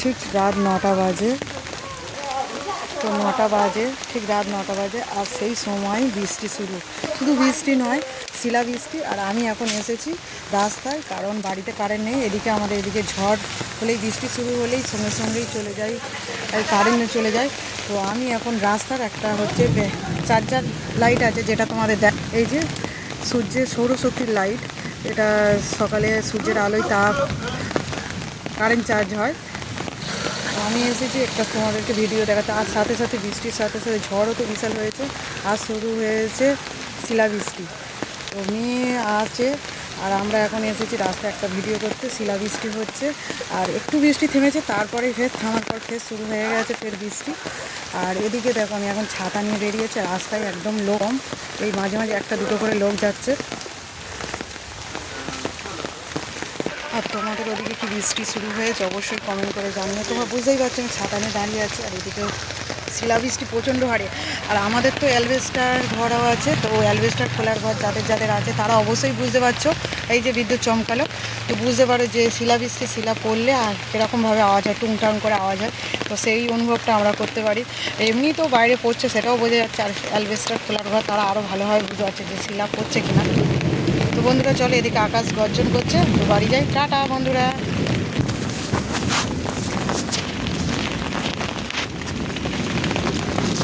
ঠিক রাত 9টা বাজে। তো 9টা বাজে, ঠিক রাত 9টা বাজে, আর সেই সময় বৃষ্টি শুরু। শুধু বৃষ্টি নয়, শিলাবৃষ্টি। আর আমি এখন এসেছি রাস্তায়, কারণ বাড়িতে কারেন্ট নেই। এদিকে আমাদের এদিকে ঝড় হলেই, বৃষ্টি শুরু হলেই সঙ্গে সঙ্গেই চলে যায়, কারেন্টে চলে যায়। তো আমি এখন রাস্তার একটা হচ্ছে চার্জার লাইট আছে, যেটা তোমাদের এই যে সূর্যের সৌরশক্তির লাইট, এটা সকালে সূর্যের আলোয় কারেন্ট চার্জ হয়। আমি এসেছি একটা তোমাদেরকে ভিডিও দেখাতে। আর সাথে সাথে বৃষ্টির সাথে সাথে ঝড়ও তো বিশাল হয়েছে। আর শুরু হয়েছে শিলাবৃষ্টি। তো মেয়ে আছে, আর আমরা এখন এসেছি রাস্তায় একটা ভিডিও করতে। শিলাবৃষ্টি হচ্ছে, আর একটু বৃষ্টি থেমেছে, তারপরে ফের থামার পর ফের শুরু হয়ে গেছে ফের বৃষ্টি। আর এদিকে দেখো আমি এখন ছাতা নিয়ে বেরিয়েছি, রাস্তায় একদম লোক কম, এই মাঝে মাঝে একটা দুটো করে লোক যাচ্ছে। আর তোমাদের ওদিকে কি বৃষ্টি শুরু হয়েছে অবশ্যই কমেন্ট করে জানিয়ে। তোমরা বুঝতেই পারছো আমি ছাতা নিয়ে দাঁড়িয়ে আছি, আর এদিকে শিলাবৃষ্টি প্রচণ্ড হারে। আর আমাদের তো অ্যালবেস্টার ঘরও আছে, তো অ্যালবেস্টার খোলার ঘর যাদের যাদের আছে তারা অবশ্যই বুঝতে পারছো। এই যে বিদ্যুৎ চমকালো, তো বুঝতে পারো যে শিলাবৃষ্টি, শিলা পড়লে আর কীরকমভাবে আওয়াজ হয়, টুংটাং করে আওয়াজ হয়। তো সেই অনুভবটা আমরা করতে পারি। এমনি তো বাইরে পড়ছে সেটাও বোঝা যাচ্ছে, আর অ্যালবেস্টার খোলার ঘর তারা আরও ভালোভাবে বুঝতে পারছে যে শিলা পড়ছে কিনা। তো বন্ধুরা চলো, এদিকে আকাশ গর্জন করছে, তো বাড়ি যাই। টাটা বন্ধুরা।